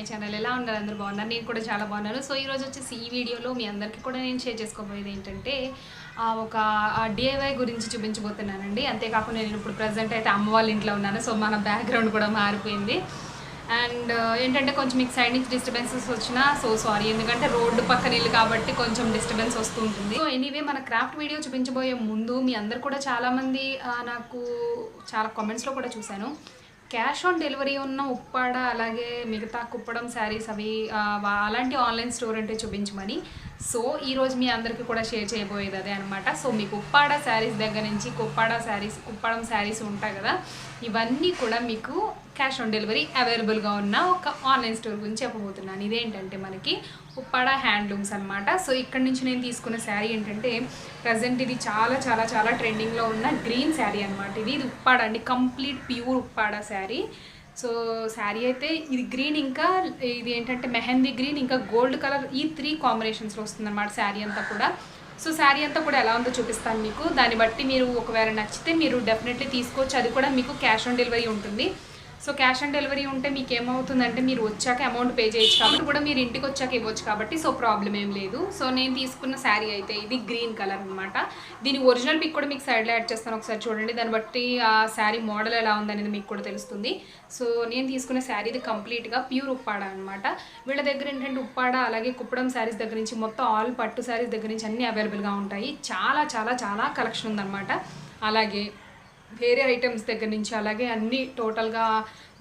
My channel. ఎలా ఉన్నారు? అందరూ బాగున్నారు? నేను కూడా చాలా బాగున్నాను. సో ఈరోజు వచ్చేసి ఈ వీడియోలో మీ అందరికీ కూడా నేను షేర్ చేసుకోబోయేది ఏంటంటే ఒక డిఐవై గురించి చూపించబోతున్నానండి. అంతేకాకుండా నేను ఇప్పుడు ప్రజెంట్ అయితే అమ్మ వాళ్ళ ఇంట్లో ఉన్నాను. సో మన బ్యాక్గ్రౌండ్ కూడా మారిపోయింది. అండ్ ఏంటంటే కొంచెం మీకు సైడ్ నుంచి డిస్టర్బెన్సెస్ వచ్చినా సో సారీ, ఎందుకంటే రోడ్డు పక్కన ఇల్లు కాబట్టి కొంచెం డిస్టర్బెన్స్ వస్తూ ఉంటుంది. సో ఎనీవే మన క్రాఫ్ట్ వీడియో చూపించబోయే ముందు మీ అందరు కూడా చాలామంది నాకు చాలా కామెంట్స్లో కూడా చూశాను, క్యాష్ ఆన్ డెలివరీ ఉన్న ఉప్పాడ అలాగే మిగతా కుప్పడం శారీస్ అవి అలాంటి ఆన్లైన్ స్టోర్ అంటే చూపించమని. సో ఈరోజు మీ అందరికీ కూడా షేర్ చేయబోయేది అదే అనమాట. సో మీకు ఉప్పాడ శారీస్ దగ్గర నుంచి కుప్పడం శారీస్ ఉంటాయి కదా, ఇవన్నీ కూడా మీకు క్యాష్ ఆన్ డెలివరీ అవైలబుల్గా ఉన్న ఒక ఆన్లైన్ స్టోర్ గురించి చెప్పబోతున్నాను. ఇదేంటంటే మనకి ఉప్పాడ హ్యాండ్లూమ్స్ అనమాట. సో ఇక్కడ నుంచి నేను తీసుకున్న శారీ ఏంటంటే ప్రజెంట్ ఇది చాలా చాలా చాలా ట్రెండింగ్లో ఉన్న గ్రీన్ శారీ అనమాట. ఇది ఉప్పాడ అండి, complete pure Uppada sari. So sari అయితే ఇది గ్రీన్, ఇంకా ఇది ఏంటంటే మెహందీ గ్రీన్, ఇంకా గోల్డ్ కలర్, ఈ 3 కాంబినేషన్స్లో వస్తుంది అనమాట శారీ అంతా కూడా. సో శారీ అంతా కూడా ఎలా ఉందో చూపిస్తాను మీకు. దాన్ని బట్టి మీరు ఒకవేళ నచ్చితే మీరు డెఫినెట్లీ తీసుకోవచ్చు. అది కూడా మీకు క్యాష్ ఆన్ డెలివరీ ఉంటుంది. సో క్యాష్ ఆన్ డెలివరీ ఉంటే మీకు ఏమవుతుందంటే మీరు వచ్చాక అమౌంట్ పే చేయొచ్చు కాబట్టి కూడా మీరు ఇంటికి వచ్చాక ఇవ్వచ్చు కాబట్టి సో ప్రాబ్లం ఏం లేదు. సో నేను తీసుకున్న శారీ అయితే ఇది గ్రీన్ కలర్ అనమాట. దీని ఒరిజినల్ పిక్ కూడా మీకు సైడ్లో యాడ్ చేస్తాను, ఒకసారి చూడండి. దాన్ని బట్టి ఆ శారీ మోడల్ ఎలా ఉందనేది మీకు కూడా తెలుస్తుంది. సో నేను తీసుకున్న శారీ ఇది కంప్లీట్గా ప్యూర్ ఉప్పాడ అనమాట. వీళ్ళ దగ్గర ఏంటంటే ఉప్పాడ అలాగే కుప్పడం శారీస్ దగ్గర నుంచి మొత్తం ఆల్ పట్టు శారీస్ దగ్గర నుంచి అన్నీ అవైలబుల్గా ఉంటాయి. చాలా చాలా చాలా కలెక్షన్ ఉందన్నమాట. అలాగే వేరే ఐటమ్స్ దగ్గర నుంచి అలాగే అన్నీ టోటల్గా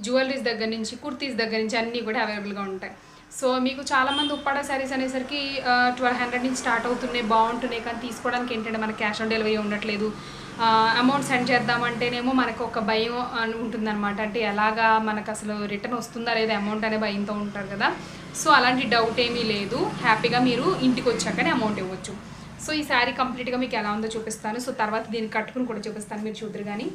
జ్యువెలరీస్ దగ్గర నుంచి కుర్తీస్ దగ్గర నుంచి అన్నీ కూడా అవైలబుల్గా ఉంటాయి. సో మీకు చాలామంది ఉప్పాడ శారీస్ అనేసరికి 1200 నుంచి స్టార్ట్ అవుతున్నాయి, బాగుంటున్నాయి, కానీ తీసుకోవడానికి ఏంటంటే మనకి క్యాష్ ఆన్ డెలివరీ ఉండట్లేదు. అమౌంట్ సెండ్ చేద్దామంటేనేమో మనకు ఒక భయం ఉంటుందన్నమాట. అంటే ఎలాగా మనకు అసలు రిటర్న్ వస్తుందా లేదా అమౌంట్ అనే భయంతో ఉంటారు కదా. సో అలాంటి డౌట్ ఏమీ లేదు, హ్యాపీగా మీరు ఇంటికి వచ్చాకనే అమౌంట్ ఇవ్వచ్చు. సో ఈ శారీ కంప్లీట్గా మీకు ఎలా ఉందో చూపిస్తాను. సో తర్వాత దీన్ని కట్టుకుని కూడా చూపిస్తాను, మీరు చూద్దరు కానీ.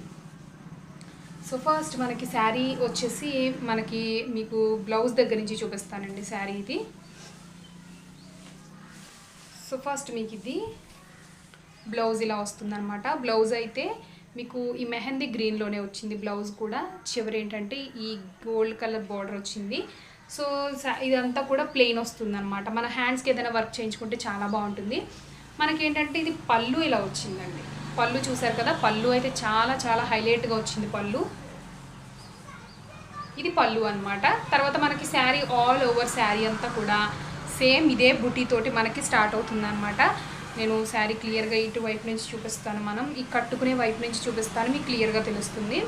సో ఫస్ట్ మనకి శారీ వచ్చేసి మనకి మీకు బ్లౌజ్ దగ్గర నుంచి చూపిస్తానండి శారీ ఇది. సో ఫస్ట్ మీకు ఇది బ్లౌజ్ ఇలా వస్తుందన్నమాట. బ్లౌజ్ అయితే మీకు ఈ మెహందీ గ్రీన్లోనే వచ్చింది. బ్లౌజ్ కూడా చివరి ఏంటంటే ఈ గోల్డ్ కలర్ బార్డర్ వచ్చింది. సో ఇదంతా కూడా ప్లెయిన్ వస్తుందన్నమాట. మన హ్యాండ్స్కి ఏదైనా వర్క్ చేయించుకుంటే చాలా బాగుంటుంది. మనకేంటంటే ఇది పళ్ళు ఇలా వచ్చిందండి. పళ్ళు చూసారు కదా, పళ్ళు అయితే చాలా చాలా హైలైట్గా వచ్చింది పళ్ళు. ఇది పళ్ళు అనమాట. తర్వాత మనకి శారీ ఆల్ ఓవర్ శారీ అంతా కూడా సేమ్ ఇదే బుటీతోటి మనకి స్టార్ట్ అవుతుంది అనమాట. నేను శారీ క్లియర్గా ఇటువైపు నుంచి చూపిస్తాను, మనం ఈ కట్టుకునే వైపు నుంచి చూపిస్తాను, మీకు క్లియర్గా తెలుస్తుంది.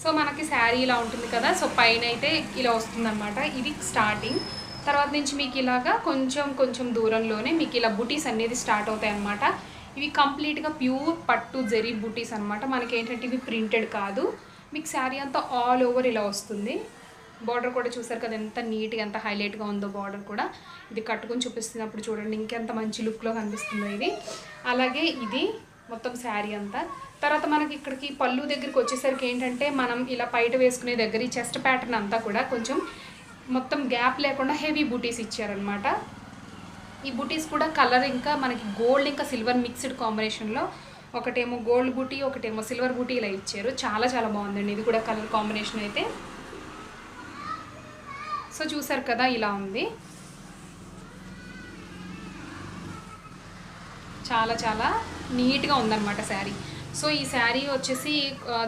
సో మనకి శారీ ఇలా ఉంటుంది కదా. సో పైన అయితే ఇలా వస్తుందన్నమాట. ఇది స్టార్టింగ్. తర్వాత నుంచి మీకు ఇలాగా కొంచెం కొంచెం దూరంలోనే మీకు ఇలా బుటీస్ అనేది స్టార్ట్ అవుతాయి అన్నమాట. ఇవి కంప్లీట్గా ప్యూర్ పట్టు జరీ బుటీస్ అనమాట. మనకి ఏంటంటే ఇవి ప్రింటెడ్ కాదు. మీకు శారీ అంతా ఆల్ ఓవర్ ఇలా వస్తుంది. బార్డర్ కూడా చూసారు కదా ఎంత నీట్గా ఎంత హైలైట్గా ఉందో బార్డర్ కూడా. ఇది కట్టుకుని చూపిస్తున్నప్పుడు చూడండి ఇంకెంత మంచి లుక్లో కనిపిస్తుందో ఇది. అలాగే ఇది మొత్తం శారీ అంతా. తర్వాత మనకి ఇక్కడికి పళ్ళు దగ్గరికి వచ్చేసరికి ఏంటంటే మనం ఇలా బయట వేసుకునే దగ్గర ఈ చెస్ట్ ప్యాటర్న్ అంతా కూడా కొంచెం మొత్తం గ్యాప్ లేకుండా హెవీ బూటీస్ ఇచ్చారనమాట. ఈ బూటీస్ కూడా కలర్ ఇంకా మనకి గోల్డ్ ఇంకా సిల్వర్ మిక్స్డ్ కాంబినేషన్లో, ఒకటేమో గోల్డ్ బూటీ ఒకటేమో సిల్వర్ బూటీ ఇలా ఇచ్చారు. చాలా చాలా బాగుందండి ఇది కూడా కలర్ కాంబినేషన్ అయితే. సో చూసారు కదా ఇలా ఉంది, చాలా చాలా నీట్గా ఉందన్నమాట శారీ. సో ఈ శారీ వచ్చేసి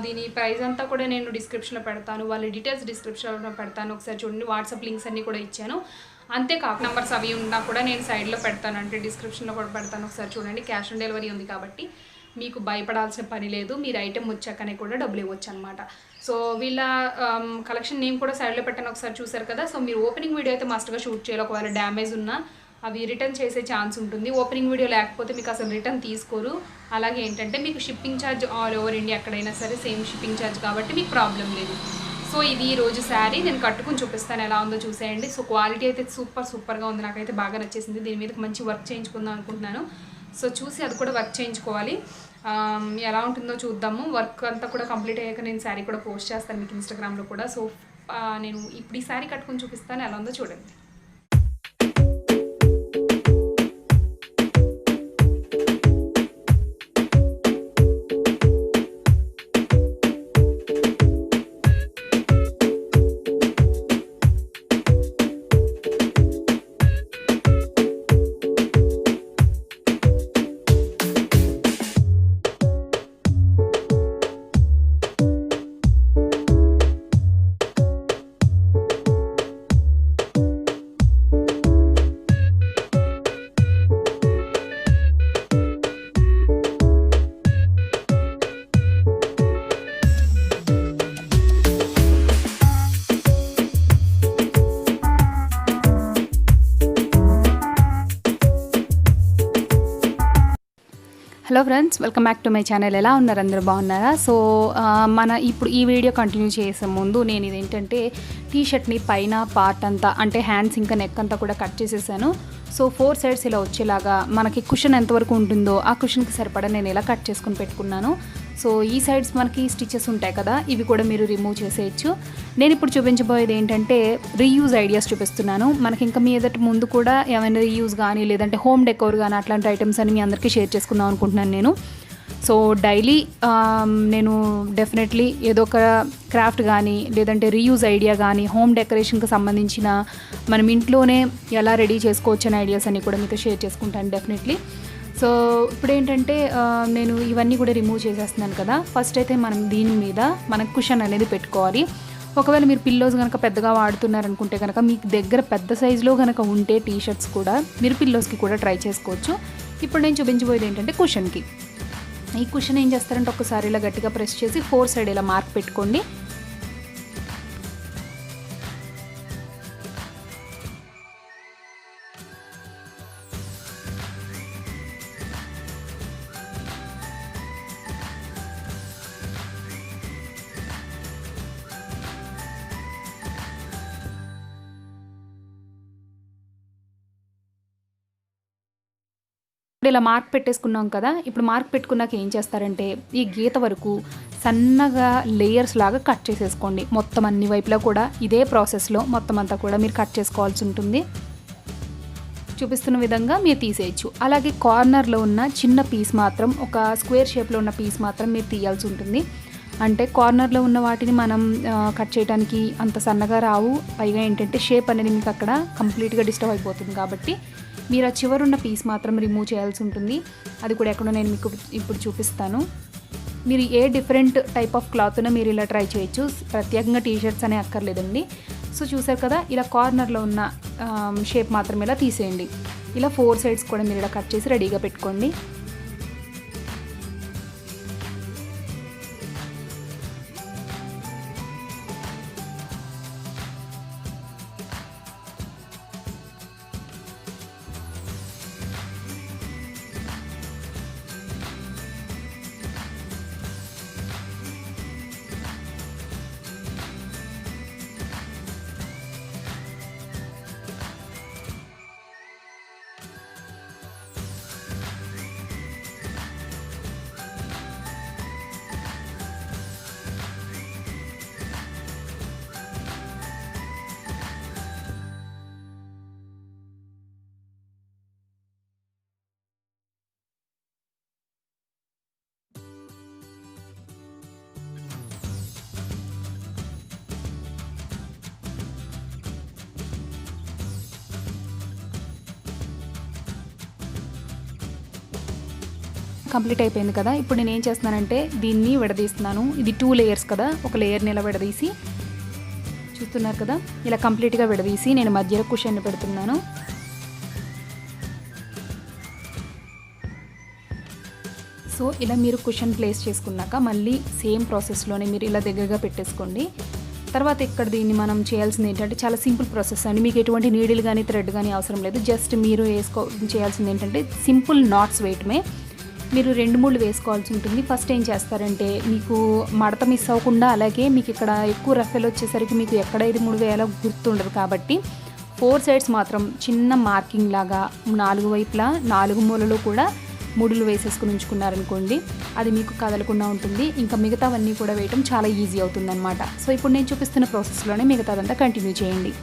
దీని ప్రైస్ అంతా కూడా నేను డిస్క్రిప్షన్లో పెడతాను, వాళ్ళ డీటెయిల్స్ డిస్క్రిప్షన్లో పెడతాను, ఒకసారి చూడండి. వాట్సాప్ లింక్స్ అన్నీ కూడా ఇచ్చాను. అంతేకాక నెంబర్స్ అవి ఉన్నా కూడా నేను సైడ్లో పెడతాను, అంటే డిస్క్రిప్షన్లో కూడా పెడతాను, ఒకసారి చూడండి. క్యాష్ ఆన్ డెలివరీ ఉంది కాబట్టి మీకు భయపడాల్సిన పని లేదు, మీరు ఐటెం వచ్చాకనే కూడా డబ్బులు ఇవ్వచ్చు అనమాట. సో వీళ్ళ కలెక్షన్ నేమ్ కూడా సైడ్లో పెట్టాను, ఒకసారి చూసారు కదా. సో మీరు ఓపెనింగ్ వీడియో అయితే మస్ట్గా షూట్ చేయాలి. ఒకవేళ డ్యామేజ్ ఉన్నా అవి రిటర్న్ చేసే ఛాన్స్ ఉంటుంది. ఓపెనింగ్ వీడియో లేకపోతే మీకు అసలు రిటర్న్ తీసుకోరు. అలాగే ఏంటంటే మీకు shipping charge all over India ఎక్కడైనా సరే సేమ్ షిప్పింగ్ ఛార్జ్ కాబట్టి మీకు ప్రాబ్లం లేదు. సో ఇది ఈరోజు శారీ నేను కట్టుకుని చూపిస్తాను, ఎలా ఉందో చూసేయండి. సో క్వాలిటీ అయితే సూపర్గా ఉంది, నాకైతే బాగా నచ్చేసింది. దీని మీద మంచి వర్క్ చేయించుకుందాం అనుకుంటున్నాను. సో చూసి అది కూడా వర్క్ చేయించుకోవాలి, ఎలా ఉంటుందో చూద్దాము. వర్క్ అంతా కూడా కంప్లీట్ అయ్యాక నేను శారీ కూడా పోస్ట్ చేస్తాను మీకు ఇన్స్టాగ్రామ్లో కూడా. సో నేను ఇప్పుడు ఈ శారీ కట్టుకుని చూపిస్తాను, ఎలా ఉందో చూడండి. Hello friends, welcome back to my channel. ఎలా ఉన్నారు? అందరూ బాగున్నారా? సో మన ఇప్పుడు ఈ వీడియో కంటిన్యూ చేసే ముందు నేను ఇదేంటంటే టీ షర్ట్ని పైన పార్ట్ అంతా అంటే హ్యాండ్స్ ఇంకా నెక్ అంతా కూడా కట్ చేసేసాను. సో 4 సైడ్స్ ఇలా వచ్చేలాగా మనకి కుషన్ ఎంతవరకు ఉంటుందో ఆ కుషన్కి సరిపడా నేను ఇలా కట్ చేసుకుని పెట్టుకున్నాను. సో ఈ సైడ్స్ మనకి స్టిచెస్ ఉంటాయి కదా, ఇవి కూడా మీరు రిమూవ్ చేసేయచ్చు. నేను ఇప్పుడు చూపించబోయేది ఏంటంటే రీయూజ్ ఐడియాస్ చూపిస్తున్నాను. మనకి ఇంకా మీ ఎదుటి ముందు కూడా ఏమైనా రీయూజ్ కానీ లేదంటే హోమ్ డెకోర్ కానీ అట్లాంటి ఐటమ్స్ అని మీ అందరికీ షేర్ చేసుకుందాం అనుకుంటున్నాను నేను. సో డైలీ నేను డెఫినెట్లీ ఏదో ఒక క్రాఫ్ట్ కానీ లేదంటే రీయూజ్ ఐడియా కానీ హోమ్ డెకరేషన్కి సంబంధించిన మనం ఇంట్లోనే ఎలా రెడీ చేసుకోవచ్చు అనే ఐడియాస్ అన్నీ కూడా మీతో షేర్ చేసుకుంటాను డెఫినెట్లీ. సో ఇప్పుడు ఏంటంటే నేను ఇవన్నీ కూడా రిమూవ్ చేసేస్తున్నాను కదా. ఫస్ట్ అయితే మనం దీని మీద మనకు కుషన్ అనేది పెట్టుకోవాలి. ఒకవేళ మీరు పిల్లోస్ కనుక పెద్దగా వాడుతున్నారనుకుంటే కనుక మీకు దగ్గర పెద్ద సైజులో కనుక ఉంటే టీ షర్ట్స్ కూడా మీరు పిల్లోస్కి కూడా ట్రై చేసుకోవచ్చు. ఇప్పుడు నేను చూపించబోయేది ఏంటంటే కుషన్కి. ఈ కుషన్ ఏం చేస్తారంటే ఒకసారి ఇలా గట్టిగా ప్రెస్ చేసి 4 సైడ్ ఇలా మార్క్ పెట్టుకోండి. ఇప్పుడు ఇలా మార్క్ పెట్టేసుకున్నాం కదా. ఇప్పుడు మార్క్ పెట్టుకున్నాక ఏం చేస్తారంటే ఈ గీత వరకు సన్నగా లేయర్స్ లాగా కట్ చేసేసుకోండి. మొత్తం అన్ని వైపులా కూడా ఇదే ప్రాసెస్లో మొత్తం అంతా కూడా మీరు కట్ చేసుకోవాల్సి ఉంటుంది. చూపిస్తున్న విధంగా మీరు తీసేయచ్చు. అలాగే కార్నర్లో ఉన్న చిన్న పీస్ మాత్రం, ఒక స్క్వేర్ షేప్లో ఉన్న పీస్ మాత్రం మీరు తీయాల్సి ఉంటుంది. అంటే కార్నర్లో ఉన్న వాటిని మనం కట్ చేయడానికి అంత సన్నగా రావు. పైగా ఏంటంటే షేప్ అనేది మీకు అక్కడ కంప్లీట్గా డిస్టర్బ్ అయిపోతుంది. కాబట్టి మీరు ఆ చివరున్న పీస్ మాత్రం రిమూవ్ చేయాల్సి ఉంటుంది. అది కూడా ఎక్కడో నేను మీకు ఇప్పుడు చూపిస్తాను. మీరు ఏ డిఫరెంట్ టైప్ ఆఫ్ క్లాత్ను మీరు ఇలా ట్రై చేయొచ్చు. ప్రత్యేకంగా టీ షర్ట్స్ అనే అక్కర్లేదండి. సో చూసారు కదా, ఇలా కార్నర్లో ఉన్న షేప్ మాత్రం ఇలా తీసేయండి. ఇలా 4 సైడ్స్ కూడా మీరు ఇలా కట్ చేసి రెడీగా పెట్టుకోండి. కంప్లీట్ అయిపోయింది కదా. ఇప్పుడు నేను ఏం చేస్తున్నానంటే దీన్ని విడదీస్తున్నాను. ఇది 2 లేయర్స్ కదా, ఒక లేయర్ని ఇలా విడదీసి చూస్తున్నారు కదా, ఇలా కంప్లీట్గా విడదీసి నేను మధ్యలో కుషన్ని పెడుతున్నాను. సో ఇలా మీరు కుషన్ ప్లేస్ చేసుకున్నాక మళ్ళీ సేమ్ ప్రాసెస్లోనే మీరు ఇలా దగ్గరగా పెట్టేసుకోండి. తర్వాత ఇక్కడ దీన్ని మనం చేయాల్సింది ఏంటంటే చాలా సింపుల్ ప్రాసెస్ అండి. మీకు ఎటువంటి నీడిల్ కానీ థ్రెడ్ కానీ అవసరం లేదు. జస్ట్ మీరు చేయాల్సింది ఏంటంటే సింపుల్ నాట్స్ వేయటమే. మీరు 2-3 వేసుకోవాల్సి ఉంటుంది. ఫస్ట్ ఏం చేస్తారంటే మీకు మడత మిస్ అవ్వకుండా, అలాగే మీకు ఇక్కడ ఎక్కువ రఫెల్ వచ్చేసరికి మీకు ఎక్కడ ఇది 3 వేయాలో గుర్తుండదు. కాబట్టి 4 సైడ్స్ మాత్రం చిన్న మార్కింగ్ లాగా 4 వైపులా 4 మూలలో కూడా 3లు వేసేసుకుని ఉంచుకున్నారనుకోండి, అది మీకు కదలకుండా ఉంటుంది. ఇంకా మిగతావన్నీ కూడా వేయటం చాలా ఈజీ అవుతుంది అనమాట. సో ఇప్పుడు నేను చూపిస్తున్న ప్రాసెస్లోనే మిగతాదంతా కంటిన్యూ చేయండి.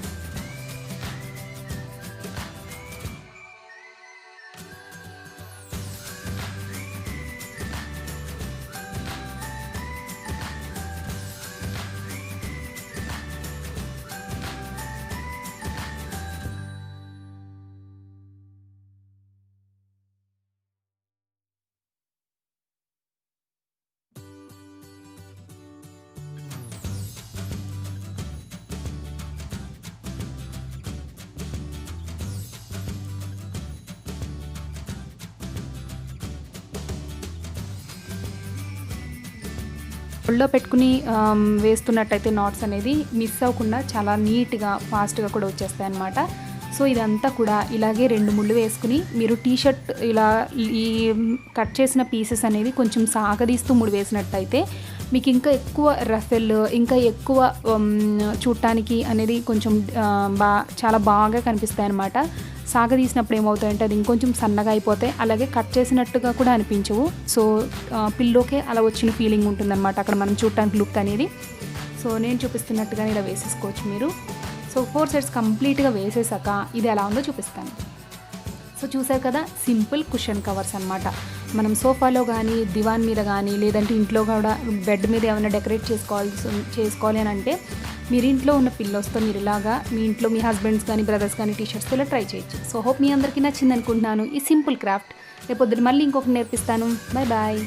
ఒళ్ళో పెట్టుకుని వేస్తున్నట్టయితే నాట్స్ అనేది మిస్ అవ్వకుండా చాలా నీట్గా ఫాస్ట్గా కూడా వచ్చేస్తాయి అన్నమాట. సో ఇదంతా కూడా ఇలాగే 2 ముళ్ళు వేసుకుని మీరు టీషర్ట్ ఇలా ఈ కట్ చేసిన పీసెస్ అనేది కొంచెం సాగదీస్తూ ముడి వేసినట్టయితే మీకు ఇంకా ఎక్కువ రఫెల్, ఇంకా ఎక్కువ చూడటానికి అనేది కొంచెం చాలా బాగా కనిపిస్తాయి అన్నమాట. సాగదీసినప్పుడు ఏమవుతాయంటే అది ఇంకొంచెం సన్నగా అయిపోతాయి, అలాగే కట్ చేసినట్టుగా కూడా అనిపించవు. సో పిల్లోకే అలా వచ్చిన ఫీలింగ్ ఉంటుందన్నమాట అక్కడ మనం చూడటానికి లుక్ అనేది. సో నేను చూపిస్తున్నట్టుగా ఇలా వేసేసుకోవచ్చు మీరు. సో 4 సెట్స్ కంప్లీట్గా వేసేసాక ఇది ఎలా ఉందో చూపిస్తాను. సో చూసారు కదా, సింపుల్ కుషన్ కవర్స్ అనమాట. మనం సోఫాలో కానీ, దివాన్ మీద కానీ, లేదంటే ఇంట్లో కూడా బెడ్ మీద ఏమైనా డెకరేట్ చేసుకోవాలి అని అంటే మీరు ఇంట్లో ఉన్న పిల్లోస్తో మీరు ఇలాగా మీ ఇంట్లో మీ హస్బెండ్స్ కానీ, బ్రదర్స్ కానీ టీషర్ట్స్ ఇలా ట్రై చేయొచ్చు. సో హోప్ మీ అందరికీ నచ్చింది అనుకుంటున్నాను ఈ సింపుల్ క్రాఫ్ట్. రేపొద్దున మళ్ళీ ఇంకొకటి నేర్పిస్తాను. Bye bye.